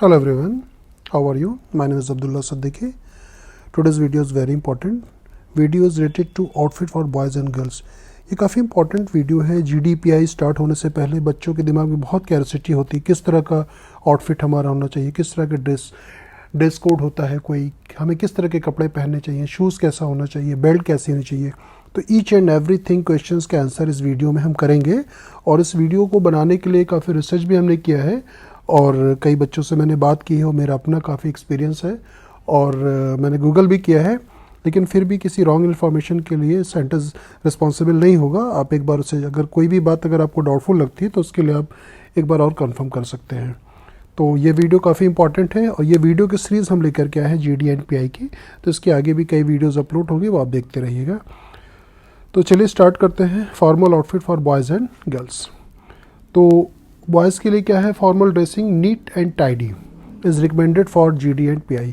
Hello everyone, how are you? My name is Abdullah Siddiqui. Today's video is very important. Video is related to outfit for boys and girls. ये काफ़ी important video है। GDPI start होने से पहले बच्चों के दिमाग में बहुत क्यूरियोसिटी होती है, किस तरह का आउटफिट हमारा होना चाहिए, किस तरह का ड्रेस कोड होता है, कोई हमें किस तरह के कपड़े पहनने चाहिए, शूज़ कैसा होना चाहिए, बेल्ट कैसी होनी चाहिए। तो ईच एंड एवरीथिंग क्वेश्चंस के आंसर इस वीडियो में हम करेंगे। और इस वीडियो को बनाने के लिए काफ़ी रिसर्च भी हमने किया है और कई बच्चों से मैंने बात की है और मेरा अपना काफ़ी एक्सपीरियंस है और मैंने गूगल भी किया है। लेकिन फिर भी किसी रॉन्ग इन्फॉर्मेशन के लिए सेंटर्स रिस्पॉन्सिबल नहीं होगा। आप एक बार उसे अगर कोई भी बात अगर आपको डाउटफुल लगती है तो उसके लिए आप एक बार और कंफर्म कर सकते हैं। तो ये वीडियो काफ़ी इंपॉर्टेंट है और ये वीडियो की सीरीज़ हम लेकर के आए हैं GDPI की। तो इसके आगे भी कई वीडियोज़ अपलोड होंगे, वो आप देखते रहिएगा। तो चलिए स्टार्ट करते हैं। Formal outfit for boys and girls. तो बॉयज़ के लिए क्या है, formal dressing neat and tidy is recommended for GDPI।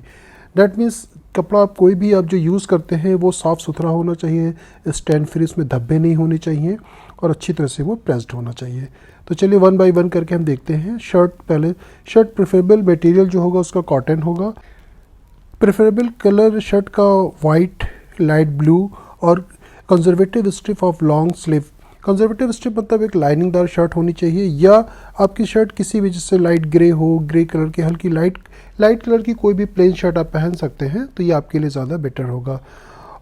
That means कपड़ा आप कोई भी आप जो यूज़ करते हैं वो साफ़ सुथरा होना चाहिए, स्टैंड फ्री, इसमें धब्बे नहीं होने चाहिए और अच्छी तरह से वो प्रेस्ड होना चाहिए। तो चलिए वन बाय वन करके हम देखते हैं। शर्ट प्रेफरेबल मटेरियल जो होगा उसका कॉटन होगा। प्रेफरेबल कलर शर्ट का वाइट, लाइट ब्लू और conservative strip of long sleeve. Conservative strip मतलब एक लाइनिंगदार शर्ट होनी चाहिए, या आपकी शर्ट किसी भी जैसे लाइट ग्रे हो, ग्रे कलर की हल्की लाइट कलर की कोई भी प्लेन शर्ट आप पहन सकते हैं, तो ये आपके लिए ज़्यादा बेटर होगा।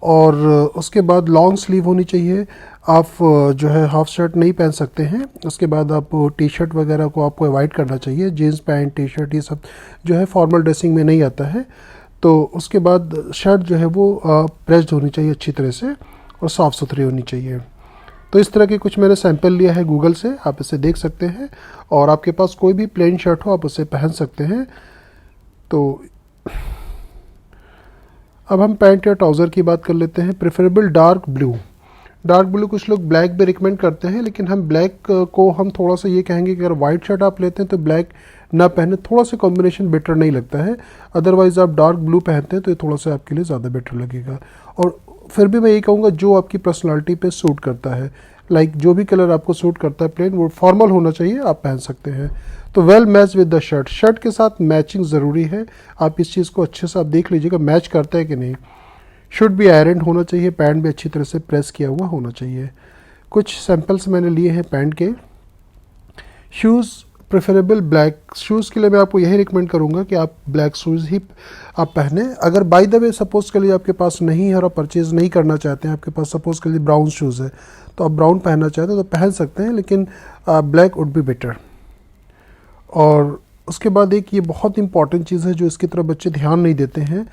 और उसके बाद लॉन्ग स्लीव होनी चाहिए। आप जो है हाफ शर्ट नहीं पहन सकते हैं। उसके बाद आप टी शर्ट वगैरह को आपको अवॉइड करना चाहिए। जीन्स पैंट, टी शर्ट ये सब जो है फॉर्मल ड्रेसिंग में नहीं आता है। तो उसके बाद शर्ट जो है वो प्रेस्ड होनी चाहिए अच्छी तरह से और साफ़ सुथरी होनी चाहिए। तो इस तरह के कुछ मैंने सैंपल लिया है गूगल से, आप इसे देख सकते हैं। और आपके पास कोई भी प्लेन शर्ट हो आप उसे पहन सकते हैं। तो अब हम पैंट या ट्राउज़र की बात कर लेते हैं। प्रेफरेबल डार्क ब्लू, कुछ लोग ब्लैक भी रिकमेंड करते हैं, लेकिन हम ब्लैक को हम थोड़ा सा ये कहेंगे कि अगर वाइट शर्ट आप लेते हैं तो ब्लैक ना पहने, थोड़ा सा कॉम्बिनेशन बेटर नहीं लगता है। अदरवाइज़ आप डार्क ब्लू पहनते हैं तो ये थोड़ा सा आपके लिए ज़्यादा बेटर लगेगा। और फिर भी मैं ये कहूँगा जो आपकी पर्सनालिटी पे सूट करता है, लाइक जो भी कलर आपको सूट करता है प्लेन, वो फॉर्मल होना चाहिए, आप पहन सकते हैं। तो well match with the shirt के साथ मैचिंग ज़रूरी है। आप इस चीज़ को अच्छे से आप देख लीजिएगा मैच करता है कि नहीं। शुड बी आयरन होना चाहिए, पैंट भी अच्छी तरह से प्रेस किया हुआ होना चाहिए। कुछ सैंपल्स मैंने लिए हैं पैंट के। Shoes preferable black. शूज़ के लिए मैं आपको यही रिकमेंड करूँगा कि आप ब्लैक शूज़ ही आप पहने। अगर बाय द वे सपोज़ के लिए आपके पास नहीं है और आप परचेज़ नहीं करना चाहते हैं, आपके पास सपोज़ के लिए ब्राउन शूज़ है तो आप ब्राउन पहनना चाहते हैं तो पहन सकते हैं, लेकिन ब्लैक वुड बी बेटर। और उसके बाद एक ये बहुत इंपॉर्टेंट चीज़ है जो इसकी तरफ बच्चे ध्यान नहीं देते हैं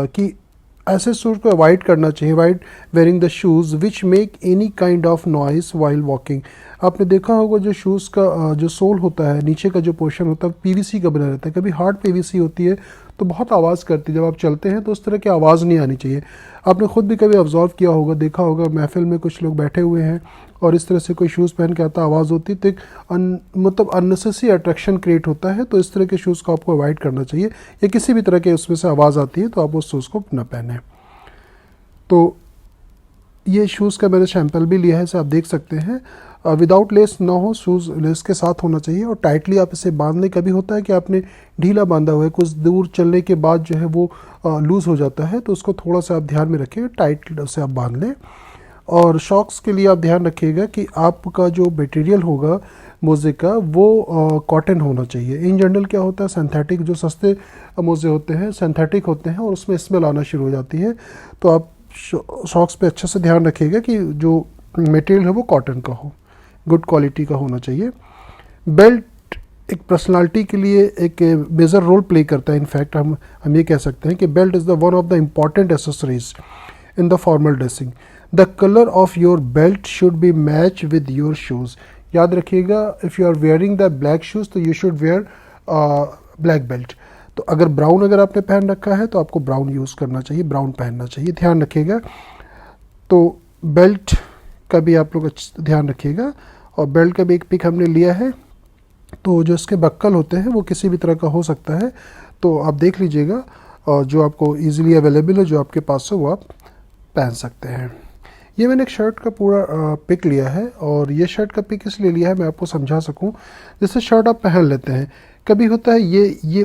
कि ऐसे शूज़ को अवॉइड करना चाहिए। Avoid wearing the shoes which make any kind of noise while walking. आपने देखा होगा जो शूज़ का जो सोल होता है, नीचे का जो पोर्शन होता है PVC का बना रहता है। कभी हार्ड PVC होती है तो बहुत आवाज़ करती है, जब आप चलते हैं तो उस तरह की आवाज़ नहीं आनी चाहिए। आपने खुद भी कभी ऑब्जर्व किया होगा, देखा होगा महफिल में कुछ लोग बैठे हुए हैं और इस तरह से कोई शूज़ पहन के आता, आवाज़ होती है तो एक मतलब अननेसेसरी अट्रैक्शन क्रिएट होता है। तो इस तरह के शूज़ को आपको अवॉइड करना चाहिए, या किसी भी तरह के उसमें से आवाज़ आती है तो आप उस शूज़ को ना पहनें। तो ये शूज़ का मैंने सैंपल भी लिया है, इसे आप देख सकते हैं। विदाउट लेस ना हो, शूज़ लेस के साथ होना चाहिए और टाइटली आप इसे बांध लें। कभी होता है कि आपने ढीला बांधा हुआ है, कुछ दूर चलने के बाद जो है वो लूज़ हो जाता है, तो उसको थोड़ा सा आप ध्यान में रखिएगा, टाइट उसे आप बांध लें। और शॉक्स के लिए आप ध्यान रखिएगा कि आपका जो मटेरियल होगा मोज़े का वो कॉटन होना चाहिए। इन जनरल क्या होता है, सिंथेटिक जो सस्ते मोज़े होते हैं सिंथेटिक होते हैं और उसमें स्मेल आना शुरू हो जाती है। तो आप शॉक्स पे अच्छे से ध्यान रखिएगा कि जो मटेरियल है वो कॉटन का हो, गुड क्वालिटी का होना चाहिए। बेल्ट एक पर्सनालिटी के लिए एक मेजर रोल प्ले करता है। इनफैक्ट हम ये कह सकते हैं कि belt is the one of the important accessories in the formal dressing. The colour of your belt should be match with your shoes. याद रखिएगा, if you are wearing the black shoes तो you should wear black belt. तो अगर brown अगर आपने पहन रखा है तो आपको ब्राउन यूज़ करना चाहिए, ब्राउन पहनना चाहिए, ध्यान रखिएगा। तो बेल्ट का भी आप लोग ध्यान रखिएगा। और बेल्ट का भी एक पिक हमने लिया है। तो जो इसके बक्कल होते हैं वो किसी भी तरह का हो सकता है, तो आप देख लीजिएगा और जो आपको ईजिली अवेलेबल है, जो आपके पास है वो आप पहन सकते हैं। ये मैंने एक शर्ट का पूरा पिक लिया है और ये शर्ट का पिक इसलिए लिया है मैं आपको समझा सकूं। जैसे शर्ट आप पहन लेते हैं, कभी होता है ये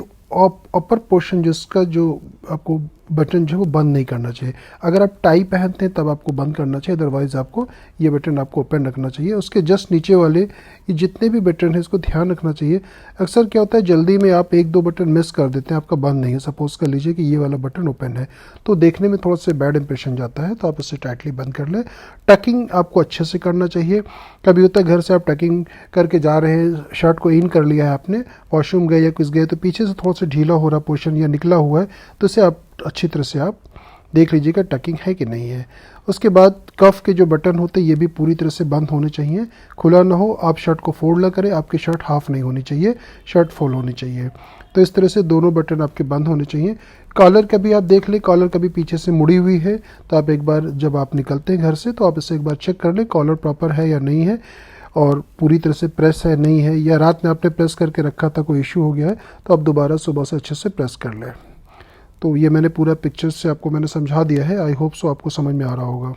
अपर पोर्शन जिसका जो आपको बटन जो है वो बंद नहीं करना चाहिए। अगर आप टाई पहनते हैं तब आपको बंद करना चाहिए, अदरवाइज़ आपको ये बटन आपको ओपन रखना चाहिए। उसके जस्ट नीचे वाले ये जितने भी बटन हैं इसको ध्यान रखना चाहिए। अक्सर क्या होता है जल्दी में आप एक दो बटन मिस कर देते हैं, आपका बंद नहीं है। सपोज कर लीजिए कि ये वाला बटन ओपन है तो देखने में थोड़ा सा बैड इंप्रेशन जाता है, तो आप इसे टाइटली बंद कर लें। टकिंग आपको अच्छे से करना चाहिए। कभी होता है घर से आप टकिंग करके जा रहे हैं, शर्ट को इन कर लिया है आपने, वॉशरूम गए या कुछ गए तो पीछे से थोड़ा सा ढीला हो रहा पोर्शन या निकला हुआ है, तो इसे आप अच्छी तरह से आप देख लीजिएगा टकिंग है कि नहीं है। उसके बाद कफ के जो बटन होते हैं ये भी पूरी तरह से बंद होने चाहिए, खुला ना हो। आप शर्ट को फोल्ड ना करें, आपकी शर्ट हाफ नहीं होनी चाहिए, शर्ट फुल होनी चाहिए। तो इस तरह से दोनों बटन आपके बंद होने चाहिए। कॉलर कभी आप देख लें, कॉलर कभी पीछे से मुड़ी हुई है तो आप एक बार जब आप निकलते हैं घर से तो आप इसे एक बार चेक कर लें कॉलर प्रॉपर है या नहीं है, और पूरी तरह से प्रेस है नहीं है, या रात में आपने प्रेस करके रखा था कोई इशू हो गया है तो आप दोबारा सुबह से अच्छे से प्रेस कर लें। तो ये मैंने पूरा पिक्चर से आपको मैंने समझा दिया है, आई होप सो आपको समझ में आ रहा होगा।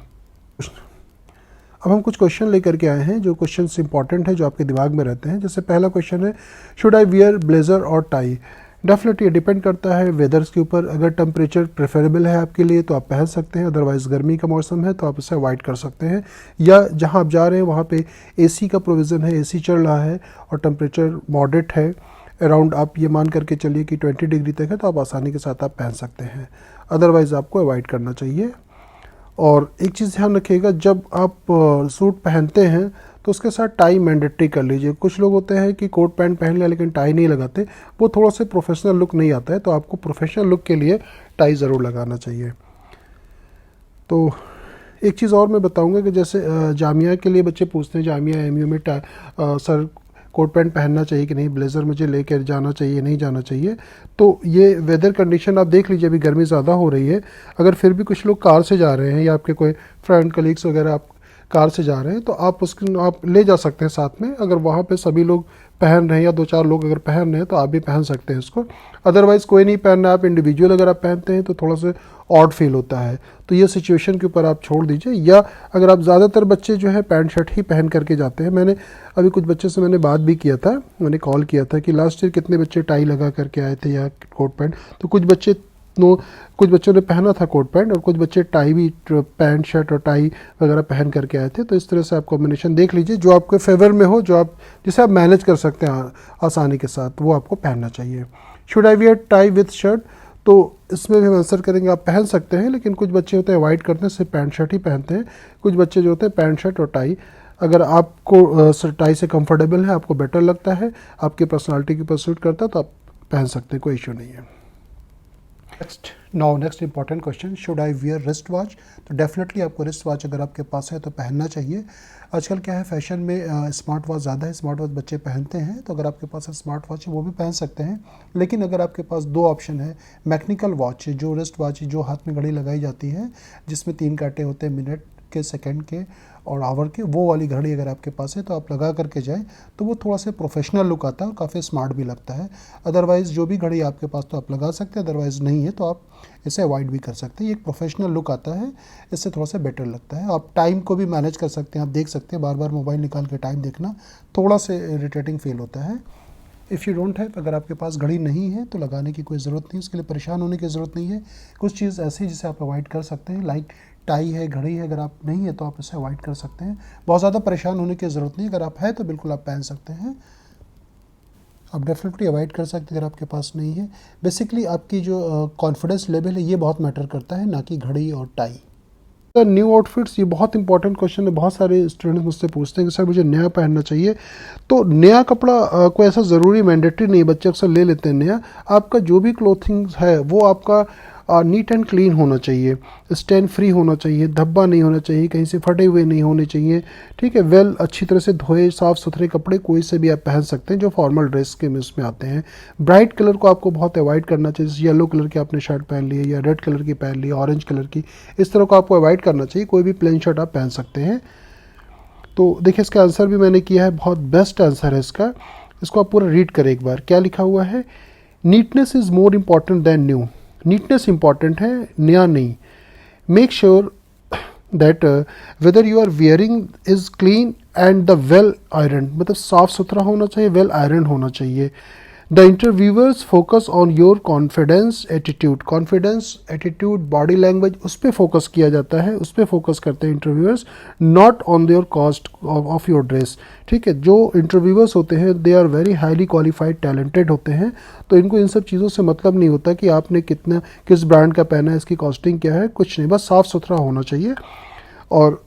अब हम कुछ क्वेश्चन लेकर के आए हैं जो क्वेश्चन इंपॉर्टेंट है, जो आपके दिमाग में रहते हैं। जैसे पहला क्वेश्चन है, शुड आई वियर ब्लेजर और टाई? डेफिनेटली डिपेंड करता है वेदर्स के ऊपर। अगर टेम्परेचर प्रेफरेबल है आपके लिए तो आप पहन सकते हैं, अदरवाइज़ गर्मी का मौसम है तो आप इसे अवॉइड कर सकते हैं। या जहां आप जा रहे हैं वहां पे एसी का प्रोविज़न है, एसी चल रहा है और टेम्परेचर मॉडरेट है, अराउंड आप ये मान करके चलिए कि 20 डिग्री तक है, तो आप आसानी के साथ आप पहन सकते हैं, अदरवाइज़ आपको अवॉइड करना चाहिए। और एक चीज़ ध्यान रखिएगा, जब आप सूट पहनते हैं तो उसके साथ टाई मैंडेटरी कर लीजिए। कुछ लोग होते हैं कि कोट पैंट पहन लिया लेकिन टाई नहीं लगाते, वो थोड़ा सा प्रोफेशनल लुक नहीं आता है, तो आपको प्रोफेशनल लुक के लिए टाई ज़रूर लगाना चाहिए। तो एक चीज़ और मैं बताऊंगा कि जैसे जामिया के लिए बच्चे पूछते हैं, जामिया एमयू में सर कोट पैंट पहनना चाहिए कि नहीं, ब्लेज़र मुझे लेकर जाना चाहिए नहीं जाना चाहिए। तो ये वेदर कंडीशन आप देख लीजिए, अभी गर्मी ज़्यादा हो रही है, अगर फिर भी कुछ लोग कार से जा रहे हैं या आपके कोई फ्रेंड कलीग्स वगैरह आप कार से जा रहे हैं तो आप ले जा सकते हैं साथ में। अगर वहाँ पे सभी लोग पहन रहे हैं या दो चार लोग अगर पहन रहे हैं तो आप भी पहन सकते हैं इसको, अदरवाइज़ कोई नहीं पहनना है, आप इंडिविजुअल अगर आप पहनते हैं तो थोड़ा सा ऑड फील होता है, तो ये सिचुएशन के ऊपर आप छोड़ दीजिए। या अगर आप ज़्यादातर बच्चे जो है पैंट शर्ट ही पहन करके जाते हैं, मैंने अभी कुछ बच्चे से मैंने बात भी किया था, मैंने कॉल किया था कि लास्ट ईयर कितने बच्चे टाई लगा करके आए थे या कोट पैंट, तो कुछ बच्चों ने पहना था कोट पैंट और कुछ बच्चे टाई भी, पैंट शर्ट और टाई वगैरह पहन करके आए थे। तो इस तरह से आप कॉम्बिनेशन देख लीजिए जो आपके फेवर में हो, जो आप जिसे आप मैनेज कर सकते हैं आसानी के साथ, वो आपको पहनना चाहिए। Should I wear tie with shirt? तो इसमें भी हम आंसर करेंगे आप पहन सकते हैं, लेकिन कुछ बच्चे होते हैं अवॉइड करते हैं, सिर्फ पैंट शर्ट ही पहनते हैं। कुछ बच्चे जो होते हैं पैंट शर्ट और टाई, अगर आपको टाई से कंफर्टेबल है, आपको बेटर लगता है, आपकी पर्सनालिटी के ऊपर सूट करता है तो आप पहन सकते हैं, कोई इशू नहीं है। Next important question, should I wear wrist watch? तो डेफिनेटली आपको रिस्ट वॉच अगर आपके पास है तो पहनना चाहिए। आजकल क्या है फैशन में स्मार्ट वॉच ज़्यादा है, स्मार्ट वॉच बच्चे पहनते हैं, तो अगर आपके पास स्मार्ट वॉच है वो भी पहन सकते हैं। लेकिन अगर आपके पास दो ऑप्शन है, मैकेनिकल वॉच जो रिस्ट वॉच जो हाथ में घड़ी लगाई जाती है जिसमें 3 कांटे होते हैं, मिनट के, सेकंड के और आवर के, वो वाली घड़ी अगर आपके पास है तो आप लगा करके जाएं तो वो थोड़ा सा प्रोफेशनल लुक आता है और काफ़ी स्मार्ट भी लगता है। अदरवाइज़ जो भी घड़ी आपके पास तो आप लगा सकते हैं, अदरवाइज़ नहीं है तो आप इसे अवॉइड भी कर सकते हैं। ये एक प्रोफेशनल लुक आता है, इससे थोड़ा सा बेटर लगता है। आप टाइम को भी मैनेज कर सकते हैं, आप देख सकते हैं, बार बार मोबाइल निकाल के टाइम देखना थोड़ा सा इरिटेटिंग फील होता है। इफ़ यू डोंट हैव, अगर आपके पास घड़ी नहीं है तो लगाने की कोई ज़रूरत नहीं, उसके लिए परेशान होने की ज़रूरत नहीं है। कुछ चीज़ ऐसी जिसे आप अवॉइड कर सकते हैं, लाइक टाई है, घड़ी है, अगर आप नहीं है तो आप इसे अवॉइड कर सकते हैं। बहुत ज़्यादा परेशान होने की ज़रूरत नहीं, अगर आप है तो बिल्कुल आप पहन सकते हैं, आप डेफिनेटली अवॉइड कर सकते हैं अगर आपके पास नहीं है। बेसिकली आपकी जो कॉन्फिडेंस लेवल है ये बहुत मैटर करता है, ना कि घड़ी और टाई। सर न्यू आउटफिट्स, ये बहुत इंपॉर्टेंट क्वेश्चन है, बहुत सारे स्टूडेंट्स मुझसे पूछते हैं कि सर मुझे नया पहनना चाहिए। तो नया कपड़ा कोई ऐसा ज़रूरी मैंडेटरी नहीं, बच्चे अक्सर ले लेते हैं नया। आपका जो भी क्लोथिंग है वो आपका नीट एंड क्लीन होना चाहिए, स्टेन फ्री होना चाहिए, धब्बा नहीं होना चाहिए, कहीं से फटे हुए नहीं होने चाहिए, ठीक है। वेल अच्छी तरह से धोए साफ़ सुथरे कपड़े कोई से भी आप पहन सकते हैं जो फॉर्मल ड्रेस के इसमें आते हैं। ब्राइट कलर को आपको बहुत अवॉइड करना चाहिए, जैसे येलो कलर की आपने शर्ट पहन ली है या रेड कलर की पहन ली है, ऑरेंज कलर की, इस तरह को आपको अवॉइड करना चाहिए। कोई भी प्लेन शर्ट आप पहन सकते हैं। तो देखिए इसका आंसर भी मैंने किया है, बहुत बेस्ट आंसर है इसका। इसको आप पूरा रीड करें एक बार, क्या लिखा हुआ है, neatness is more important than new. Neatness important है, नया नहीं। Make sure that whether you are wearing is clean and the well iron, मतलब साफ सुथरा होना चाहिए, वेल आयरन होना चाहिए। The interviewers focus on your confidence attitude, confidence attitude body language उस पर फोकस किया जाता है, उस पर फोकस करते हैं interviewers, not on your cost of your dress. ठीक है, जो इंटरव्यूअर्स होते हैं they are very highly qualified talented होते हैं, तो इनको इन सब चीज़ों से मतलब नहीं होता कि आपने कितना किस ब्रांड का पहना है, इसकी कॉस्टिंग क्या है, कुछ नहीं, बस साफ़ सुथरा होना चाहिए। और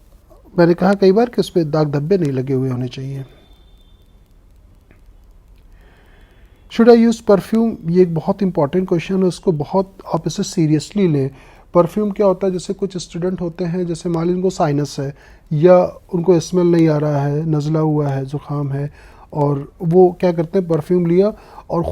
मैंने कहा कई बार कि उस पर दाग धब्बे नहीं लगे हुए होने चाहिए। शुड आई यूज़ परफ्यूम, ये एक बहुत इंपॉर्टेंट क्वेश्चन है, उसको बहुत आप इसे सीरियसली लें। परफ्यूम क्या होता है, जैसे कुछ स्टूडेंट होते हैं, जैसे मान लीजिए उनको साइनस है या उनको स्मेल नहीं आ रहा है, नज़ला हुआ है, ज़ुकाम है, और वो क्या करते हैं परफ्यूम लिया और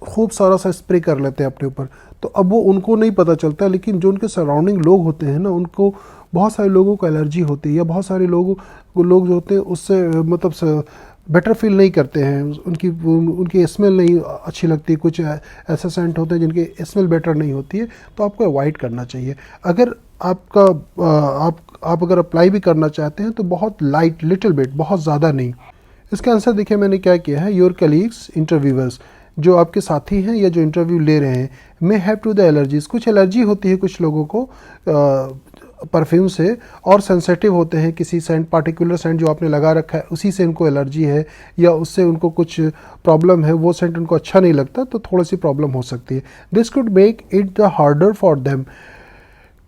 खूब सारा सा स्प्रे कर लेते हैं अपने ऊपर। तो अब वो उनको नहीं पता चलता, लेकिन जो उनके सराउंडिंग लोग होते हैं ना, उनको बहुत सारे लोगों को एलर्जी होती है, या बहुत सारे लोग जो होते हैं उससे मतलब बेटर फील नहीं करते हैं, उनकी स्मेल नहीं अच्छी लगती, कुछ ऐसे सेंट होते हैं जिनकी स्मेल बेटर नहीं होती है, तो आपको अवॉइड करना चाहिए। अगर आपका आप अगर अप्लाई भी करना चाहते हैं तो बहुत लाइट, लिटिल बिट, बहुत ज़्यादा नहीं। इसका आंसर देखिए मैंने क्या किया है, योर कलीग्स इंटरव्यूअर्स, जो आपके साथी हैं या जो इंटरव्यू ले रहे हैं, may have to the allergies, कुछ एलर्जी होती है कुछ लोगों को परफ्यूम से, और सेंसिटिव होते हैं किसी सेंट, पार्टिकुलर सेंट जो आपने लगा रखा है उसी से उनको एलर्जी है, या उससे उनको कुछ प्रॉब्लम है, वो सेंट उनको अच्छा नहीं लगता, तो थोड़ी सी प्रॉब्लम हो सकती है। This could make it the harder for them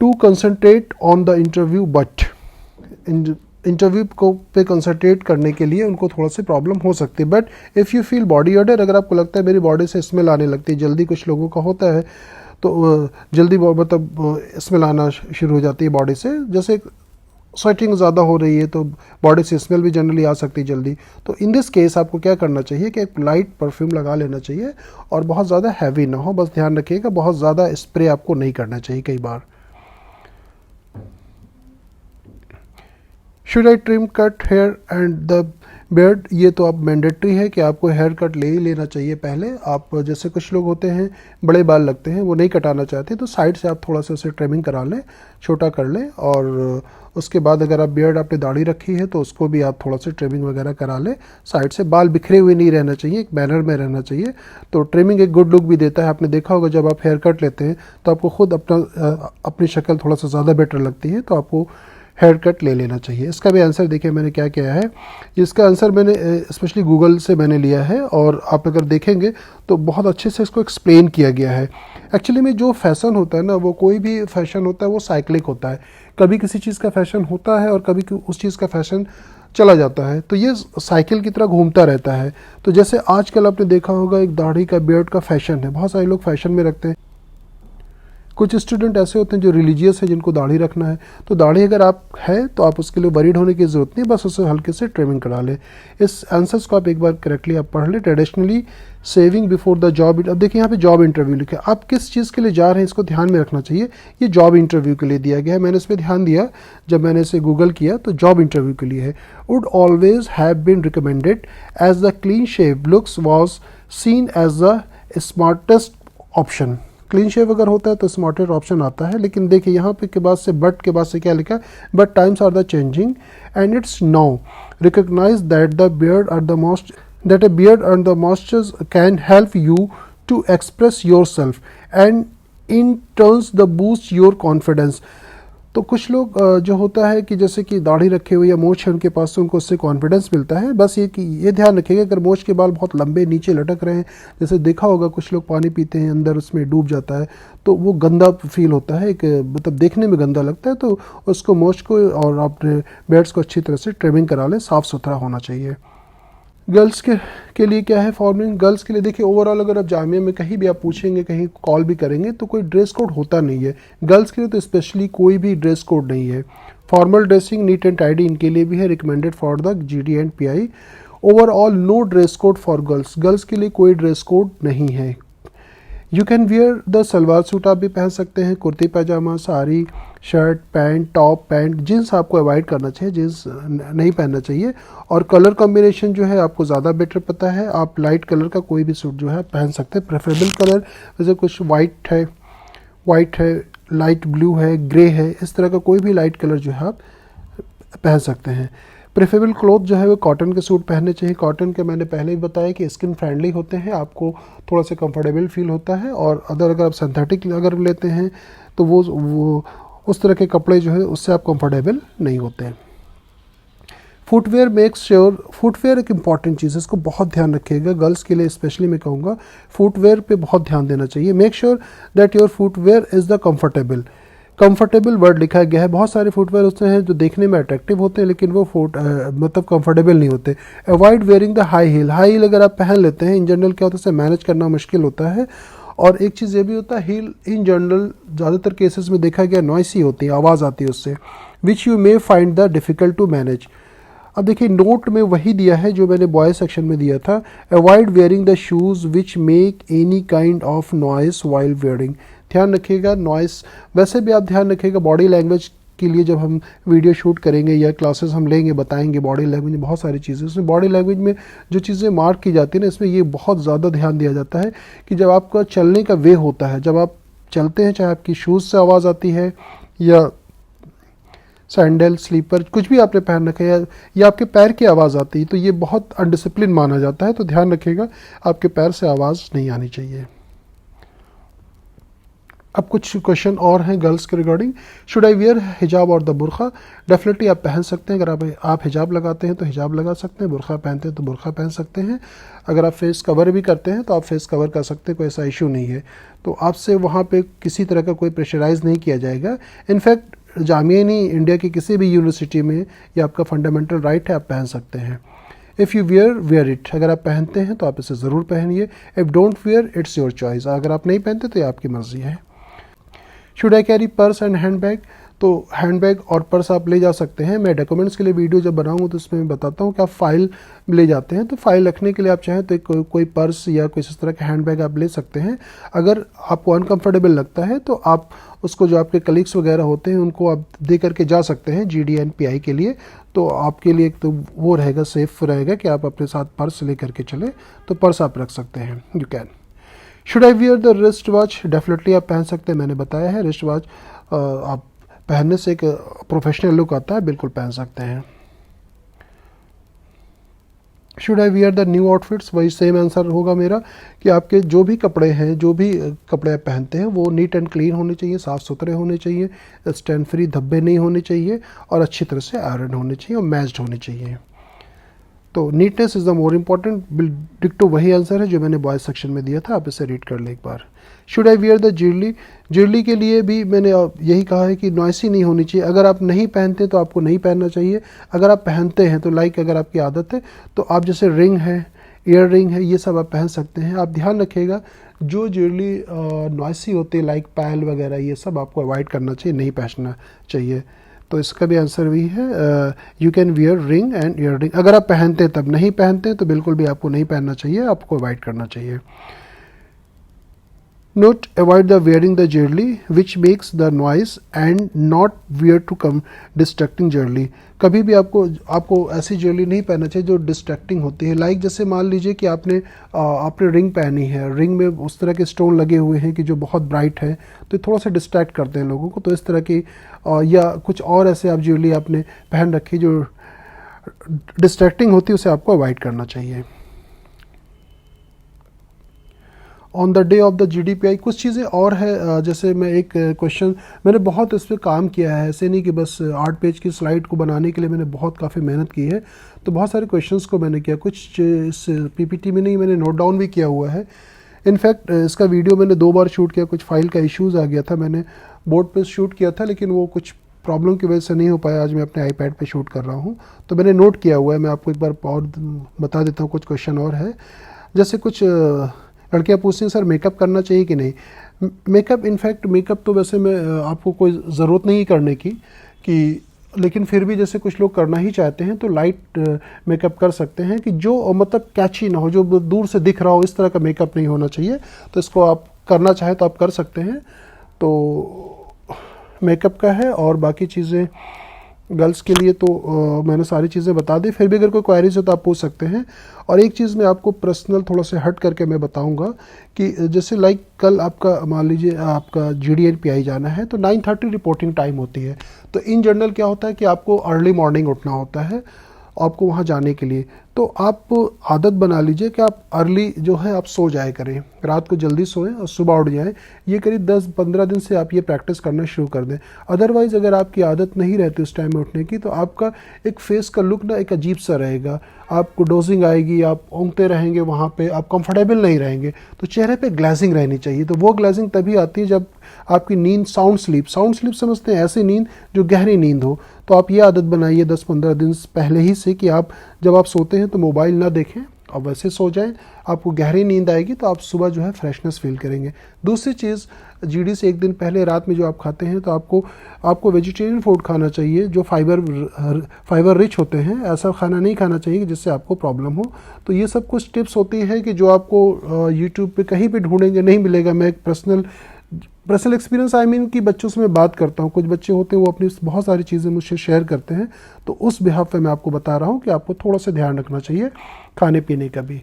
to concentrate on the interview, but interview को पे कंसंट्रेट करने के लिए उनको थोड़ा सी प्रॉब्लम हो सकती है। But if you feel body order, अगर आपको लगता है मेरी बॉडी से स्मेल आने लगती है जल्दी, कुछ लोगों का होता है तो जल्दी मतलब स्मेल आना शुरू हो जाती है बॉडी से, जैसे स्वेटिंग ज़्यादा हो रही है तो बॉडी से स्मेल भी जनरली आ सकती है जल्दी। तो इन दिस केस आपको क्या करना चाहिए कि एक लाइट परफ्यूम लगा लेना चाहिए, और बहुत ज़्यादा हैवी ना हो, बस ध्यान रखिएगा बहुत ज़्यादा स्प्रे आपको नहीं करना चाहिए कई बार। Should I trim cut hair and the beard, ये तो अब मैंडेटरी है कि आपको हेयर कट ले ही लेना चाहिए पहले। आप जैसे कुछ लोग होते हैं बड़े बाल लगते हैं, वो नहीं कटाना चाहते, तो साइड से आप थोड़ा सा उसे ट्रिमिंग करा लें, छोटा कर लें, और उसके बाद अगर आप बियर्ड, आपने दाढ़ी रखी है तो उसको भी आप थोड़ा सा ट्रिमिंग वगैरह करा लें साइड से। बाल बिखरे हुए नहीं रहना चाहिए, एक मैनर में रहना चाहिए, तो ट्रिमिंग एक गुड लुक भी देता है। आपने देखा होगा जब आप हेयर कट लेते हैं तो आपको खुद अपनी शक्ल थोड़ा सा ज़्यादा बेटर लगती है, तो आपको हेयर कट ले लेना चाहिए। इसका भी आंसर देखिए मैंने क्या किया है, इसका आंसर मैंने स्पेशली गूगल से मैंने लिया है, और आप अगर देखेंगे तो बहुत अच्छे से इसको एक्सप्लेन किया गया है। एक्चुअली में जो फैशन होता है ना, वो कोई भी फैशन होता है वो साइक्लिक होता है, कभी किसी चीज़ का फैशन होता है और कभी उस चीज़ का फैशन चला जाता है, तो ये साइकिल की तरह घूमता रहता है। तो जैसे आजकल आपने देखा होगा एक दाढ़ी का, बियर्ड का फैशन है, बहुत सारे लोग फैशन में रखते हैं। कुछ स्टूडेंट ऐसे होते हैं जो रिलीजियस है, जिनको दाढ़ी रखना है, तो दाढ़ी अगर आप है तो आप उसके लिए वरीड होने की ज़रूरत नहीं, बस उसे हल्के से ट्रिमिंग करा लें। इस आंसर्स को आप एक बार करेक्टली आप पढ़ लें। Traditionally saving before the job, अब देखिए यहाँ पे जॉब इंटरव्यू लिखा है, आप किस चीज़ के लिए जा रहे हैं इसको ध्यान में रखना चाहिए। ये जॉब इंटरव्यू के लिए दिया गया है, मैंने इस पर ध्यान दिया जब मैंने इसे गूगल किया, तो जॉब इंटरव्यू के लिए है। Would always have been recommended as the clean shave looks was seen as the smartest option. Clean shave अगर होता है तो स्मार्टेस्ट ऑप्शन आता है, लेकिन देखिए यहाँ पे के बाद से, बट के बाद से क्या लिखा है, but times are the changing and it's now recognise that the beard are the most, that a beard and the moistures can help you to express yourself and in turns the boost your confidence। तो कुछ लोग जो होता है कि जैसे कि दाढ़ी रखे हुए या मूछ है उनके पास, तो उनको उससे कॉन्फिडेंस मिलता है। बस ये कि ये ध्यान रखिएगा अगर मूछ के बाल बहुत लंबे नीचे लटक रहे हैं, जैसे देखा होगा कुछ लोग पानी पीते हैं अंदर उसमें डूब जाता है, तो वो गंदा फील होता है, एक मतलब देखने में गंदा लगता है, तो उसको मूछ को और अपने बियर्ड्स को अच्छी तरह से ट्रिमिंग करा लें, साफ़ सुथरा होना चाहिए। गर्ल्स के लिए क्या है फॉर्मिंग, गर्ल्स के लिए देखिए ओवरऑल अगर आप जामिया में कहीं भी आप पूछेंगे, कहीं कॉल भी करेंगे, तो कोई ड्रेस कोड होता नहीं है। गर्ल्स के लिए तो स्पेशली कोई भी ड्रेस कोड नहीं है। Formal dressing, neat and tidy इनके लिए भी है, recommended for the GD and PI। Overall no dress code for girls, girls के लिए कोई ड्रेस कोड नहीं है। You can wear the salwar suit आप भी पहन सकते हैं, kurti pyjama, sari, shirt, pant, top, pant. Jeans आपको अवॉइड करना चाहिए, जीन्स नहीं पहनना चाहिए। और कलर कॉम्बिनेशन जो है आपको ज़्यादा बेटर पता है, आप लाइट कलर का कोई भी सूट जो है पहन सकते हैं। प्रेफरेबल कलर जैसे कुछ वाइट है, लाइट ब्लू है, ग्रे है, इस तरह का कोई भी लाइट कलर जो है आप पहन सकते हैं। प्रेफरेबल क्लॉथ जो है वो कॉटन के सूट पहनने चाहिए। कॉटन के मैंने पहले ही बताया कि स्किन फ्रेंडली होते हैं, आपको थोड़ा सा कंफर्टेबल फील होता है। और अगर आप सिंथेटिक अगर लेते हैं तो वो उस तरह के कपड़े जो है उससे आप कंफर्टेबल नहीं होते हैं। फुटवेयर मेक्स श्योर, फुटवेयर एक इंपॉर्टेंट चीज़ है, इसको बहुत ध्यान रखिएगा। गर्ल्स के लिए स्पेशली मैं कहूँगा फुटवेयर पे बहुत ध्यान देना चाहिए। Make sure that your footwear is the comfortable. Comfortable word लिखा गया है। बहुत सारे फुटवेयर होते हैं जो देखने में अट्रैक्टिव होते हैं लेकिन वो मतलब कंफर्टेबल नहीं होते। Avoid wearing the high heel. High heel अगर आप पहन लेते हैं, इन जनरल क्या होता है, उसे मैनेज करना मुश्किल होता है। और एक चीज़ ये भी होता है, हील इन जनरल ज़्यादातर केसेस में देखा गया नॉइसी होती है, आवाज़ आती है उससे, which you may find the difficult to manage. अब देखिए नोट में वही दिया है जो मैंने बॉयज सेक्शन में दिया था। Avoid wearing the shoes which make any kind of noise while wearing. ध्यान रखिएगा नॉइस, वैसे भी आप ध्यान रखिएगा बॉडी लैंग्वेज के लिए। जब हम वीडियो शूट करेंगे या क्लासेस हम लेंगे, बताएंगे बॉडी लैंग्वेज में बहुत सारी चीज़ें, उसमें बॉडी लैंग्वेज में जो चीज़ें मार्क की जाती है ना, इसमें ये बहुत ज़्यादा ध्यान दिया जाता है कि जब आपका चलने का वे होता है, जब आप चलते हैं, चाहे आपकी शूज़ से आवाज़ आती है या सैंडल स्लीपर कुछ भी आपने पहन रखा है या आपके पैर की आवाज़ आती है, तो ये बहुत अनडिसिप्लिन माना जाता है। तो ध्यान रखिएगा आपके पैर से आवाज़ नहीं आनी चाहिए। अब कुछ क्वेश्चन और हैं गर्ल्स के रिगार्डिंग। शुड आई वियर हिजाब और द बुरखा। डेफिनेटली आप पहन सकते हैं। अगर आप हिजाब लगाते हैं तो हिजाब लगा सकते हैं, बुरखा पहनते हैं तो बुरखा पहन सकते हैं। अगर आप फेस कवर भी करते हैं तो आप फेस कवर कर सकते हैं, कोई ऐसा इशू नहीं है। तो आपसे वहाँ पे किसी तरह का कोई प्रेशराइज़ नहीं किया जाएगा। इनफैक्ट जामिया नहीं, इंडिया की किसी भी यूनिवर्सिटी में ये आपका फंडामेंटल राइट है, आप पहन सकते हैं। इफ़ यू वेयर इट, अगर आप पहनते हैं तो आप इसे ज़रूर पहनिए। If don't wear it's your choice, अगर आप नहीं पहनते तो ये आपकी मर्ज़ी है। Should I carry purse and hand bag. तो हैंड बैग और पर्स आप ले जा सकते हैं। मैं डॉक्यूमेंट्स के लिए वीडियो जब बनाऊँ तो उसमें बताता हूँ कि आप फाइल ले जाते हैं, तो फाइल रखने के लिए आप चाहें तो कोई पर्स या कोई इस तरह का हैंड बैग आप ले सकते हैं। अगर आपको अनकंफर्टेबल लगता है तो आप उसको, जो आपके कलीग्स वगैरह होते हैं उनको आप दे करके जा सकते हैं GD&PI के लिए। तो आपके लिए एक तो वो रहेगा, सेफ रहेगा कि आप अपने साथ पर्स ले करके चले, तो पर्स आप रख सकते हैं, you can. Should I wear the wrist watch. Definitely आप पहन सकते हैं, मैंने बताया है रिस्ट वॉच आप पहनने से एक प्रोफेशनल लुक आता है, बिल्कुल पहन सकते हैं। Should I wear the new outfits, वही सेम आंसर होगा मेरा कि आपके जो भी कपड़े हैं, जो भी कपड़े आप पहनते हैं वो नीट एंड क्लीन होने चाहिए, साफ़ सुथरे होने चाहिए, स्टैंड फ्री धब्बे नहीं होने चाहिए और अच्छी तरह से आयरन होने चाहिए और मैच्ड होने चाहिए। तो neatness is the more important. डिक्टो वही आंसर है जो मैंने बॉयज सेक्शन में दिया था, आप इसे रीड कर लें एक बार। Should I wear the jewellery. Jewellery के लिए भी मैंने यही कहा है कि नॉइसी नहीं होनी चाहिए। अगर आप नहीं पहनते तो आपको नहीं पहनना चाहिए। अगर आप पहनते हैं तो अगर आपकी आदत है तो आप जैसे रिंग है, ईयर रिंग है, ये सब आप पहन सकते हैं। आप ध्यान रखिएगा जो ज्वेलरी नॉइसी होती है लाइक पायल वगैरह, ये सब आपको अवॉइड करना चाहिए, नहीं पहनना चाहिए। तो इसका भी आंसर वही है, you can wear ring and ear ring. अगर आप पहनते हैं तब, नहीं पहनते हैं तो बिल्कुल भी आपको नहीं पहनना चाहिए, आपको अवॉइड करना चाहिए। Note, avoid the wearing the jewelry which makes the noise and not wear to come distracting jewelry। कभी भी आपको ऐसी ज्वेलरी नहीं पहनना चाहिए जो डिस्ट्रैक्टिंग होती है। लाइक जैसे मान लीजिए कि आपने रिंग पहनी है, रिंग में उस तरह के स्टोन लगे हुए हैं कि जो बहुत ब्राइट है, तो थोड़ा सा डिस्ट्रैक्ट करते हैं लोगों को। तो इस तरह की या कुछ और ऐसे आप ज्वेलरी आपने पहन रखी जो डिस्ट्रैक्टिंग होती है, उसे आपको अवॉइड करना चाहिए। On the day of the GDPI कुछ चीज़ें और है, जैसे मैं एक क्वेश्चन मैंने बहुत इस पर काम किया है, ऐसे नहीं कि बस 8 पेज की स्लाइड को बनाने के लिए मैंने बहुत काफ़ी मेहनत की है। तो बहुत सारे क्वेश्चंस को मैंने किया, कुछ इस PPT में नहीं, मैंने नोट डाउन भी किया हुआ है। इनफैक्ट इसका वीडियो मैंने 2 बार शूट किया, कुछ फाइल का इश्यूज़ आ गया था, मैंने बोर्ड पर शूट किया था लेकिन वो कुछ प्रॉब्लम की वजह से नहीं हो पाया। आज मैं अपने iPad पे शूट कर रहा हूँ, तो मैंने नोट किया हुआ है, मैं आपको एक बार और बता देता हूँ। कुछ क्वेश्चन और है, जैसे कुछ लड़कियाँ पूछती हैं सर मेकअप करना चाहिए कि नहीं। मेकअप, इनफैक्ट मेकअप तो वैसे मैं आपको कोई ज़रूरत नहीं करने की, लेकिन फिर भी जैसे कुछ लोग करना ही चाहते हैं तो लाइट मेकअप कर सकते हैं कि जो मतलब कैची ना हो, जो दूर से दिख रहा हो, इस तरह का मेकअप नहीं होना चाहिए। तो इसको आप करना चाहें तो आप कर सकते हैं। तो मेकअप का है, और बाकी चीज़ें गर्ल्स के लिए तो मैंने सारी चीज़ें बता दी। फिर भी अगर कोई क्वेरीज हो तो आप पूछ सकते हैं। और एक चीज़ मैं आपको पर्सनल थोड़ा सा हट करके मैं बताऊंगा कि जैसे लाइक कल आपका मान लीजिए आपका GD&PI जाना है तो 9:30 रिपोर्टिंग टाइम होती है। तो इन जनरल क्या होता है कि आपको अर्ली मॉर्निंग उठना होता है, आपको वहाँ जाने के लिए। तो आप आदत बना लीजिए कि आप अर्ली जो है आप सो जाया करें, रात को जल्दी सोएं और सुबह उठ जाएं। ये करीब 10-15 दिन से आप ये प्रैक्टिस करना शुरू कर दें। अदरवाइज़ अगर आपकी आदत नहीं रहती उस टाइम में उठने की, तो आपका एक फेस का लुक ना एक अजीब सा रहेगा, आपको डोजिंग आएगी, आप ऊँघते रहेंगे वहाँ पे, आप कंफर्टेबल नहीं रहेंगे। तो चेहरे पे ग्लेजिंग रहनी चाहिए। तो वो ग्लेजिंग तभी आती है जब आपकी नींद साउंड स्लीप समझते हैं, ऐसी नींद जो गहरी नींद हो। तो आप ये आदत बनाइए 10-15 दिन पहले ही से कि आप जब आप सोते हैं तो मोबाइल ना देखें और वैसे सो जाएं। आपको गहरी नींद आएगी तो आप सुबह जो है फ्रेशनेस फील करेंगे। दूसरी चीज़, जीडी से एक दिन पहले रात में जो आप खाते हैं तो आपको वेजिटेरियन फूड खाना चाहिए जो फाइबर रिच होते हैं। ऐसा खाना नहीं खाना चाहिए कि जिससे आपको प्रॉब्लम हो। तो ये सब कुछ टिप्स होती है कि जो आपको यूट्यूब पे कहीं पे ढूंढेंगे नहीं मिलेगा। मैं एक पर्सनल एक्सपीरियंस कि बच्चों से मैं बात करता हूँ, कुछ बच्चे होते हैं वो अपनी बहुत सारी चीज़ें मुझसे शेयर करते हैं, तो उस बिहाफ पे मैं आपको बता रहा हूँ कि आपको थोड़ा सा ध्यान रखना चाहिए खाने पीने का भी।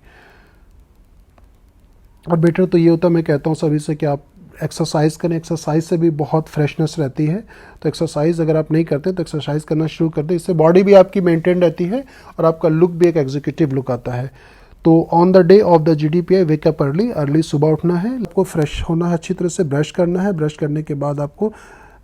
और बेटर तो ये होता है, मैं कहता हूँ सभी से कि आप एक्सरसाइज करें। एक्सरसाइज से भी बहुत फ्रेशनेस रहती है। तो एक्सरसाइज अगर आप नहीं करते तो एक्सरसाइज करना शुरू कर दें, इससे बॉडी भी आपकी मेंटेन रहती है और आपका लुक भी एक एग्जीक्यूटिव लुक आता है। तो on the day of the GDPI wake up early सुबह उठना है, आपको फ्रेश होना है, अच्छी तरह से ब्रश करना है। ब्रश करने के बाद आपको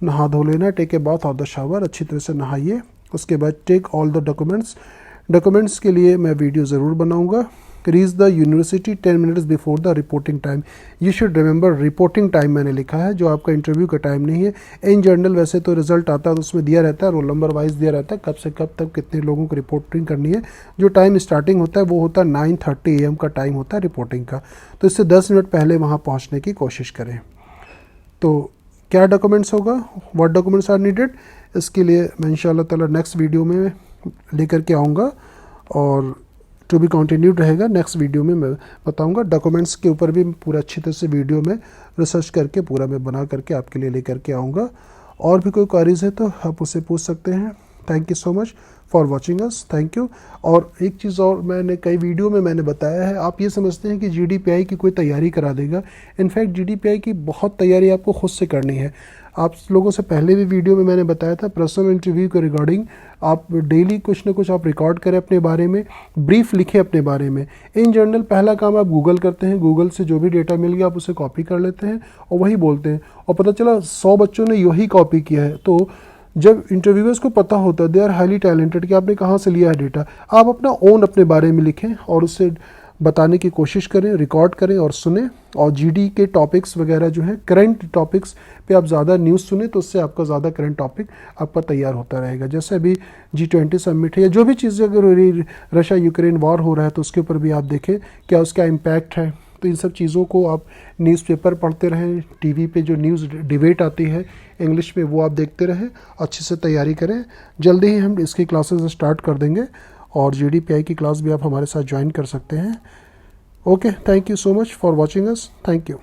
नहा धो लेना है, take a bath of the shower, अच्छी तरह से नहाइए। उसके बाद टेक ऑल द डॉक्यूमेंट्स के लिए मैं वीडियो ज़रूर बनाऊंगा। Reach the university 10 minutes before the reporting time. You should remember reporting time मैंने लिखा है, जो आपका इंटरव्यू का टाइम नहीं है। इन जनरल वैसे तो रिजल्ट आता है तो उसमें दिया रहता है, रोल नंबर वाइज दिया रहता है, कब से कब तक कितने लोगों को रिपोर्टिंग करनी है। जो टाइम स्टार्टिंग होता है वो होता है 9:30 AM का टाइम होता है रिपोर्टिंग का। तो इससे 10 मिनट पहले वहाँ पहुँचने की कोशिश करें। तो क्या डॉक्यूमेंट्स होगा, व्हाट डॉक्यूमेंट्स आर नीडेड, इसके लिए मैं इंशाल्लाह ताला नेक्स्ट वीडियो में लेकर के आऊँगा और टू बी कंटिन्यूड रहेगा। नेक्स्ट वीडियो में मैं बताऊंगा। डॉक्यूमेंट्स के ऊपर भी पूरा अच्छी तरह से वीडियो में रिसर्च करके पूरा मैं बना करके आपके लिए लेकर के आऊँगा। और भी कोई क्वेरीज है तो आप उससे पूछ सकते हैं। Thank you so much for watching us, thank you. और एक चीज़ और, मैंने कई वीडियो में मैंने बताया है, आप ये समझते हैं कि GDPI की कोई तैयारी करा देगा। इनफैक्ट GDPI की बहुत तैयारी आपको खुद से करनी है। आप लोगों से पहले भी वीडियो में मैंने बताया था, पर्सनल इंटरव्यू के रिगार्डिंग आप डेली कुछ ना कुछ आप रिकॉर्ड करें अपने बारे में, ब्रीफ लिखें अपने बारे में। इन जनरल पहला काम आप गूगल करते हैं, गूगल से जो भी डेटा मिल गया आप उसे कॉपी कर लेते हैं और वही बोलते हैं, और पता चला 100 बच्चों ने यही कॉपी किया है। तो जब इंटरव्यूअर्स को पता होता है, दे आर हाईली टैलेंटेड, कि आपने कहाँ से लिया है डेटा, आप अपना ओन अपने बारे में लिखें और उससे बताने की कोशिश करें, रिकॉर्ड करें और सुने। और GD के टॉपिक्स वगैरह जो हैं, करंट टॉपिक्स पे आप ज़्यादा न्यूज़ सुने तो उससे आपका ज़्यादा करंट टॉपिक आपका तैयार होता रहेगा। जैसे अभी G20 समिट है या जो भी चीज़ें अगर रशिया यूक्रेन वॉर हो रहा है तो उसके ऊपर भी आप देखें क्या उसका इम्पैक्ट है। तो इन सब चीज़ों को आप न्यूज़पेपर पढ़ते रहें, टीवी पे जो न्यूज़ डिबेट आती है इंग्लिश में वो आप देखते रहें, अच्छे से तैयारी करें। जल्दी ही हम इसकी क्लासेस स्टार्ट कर देंगे और GDPI की क्लास भी आप हमारे साथ ज्वाइन कर सकते हैं। Okay, thank you so much for watching us, thank you.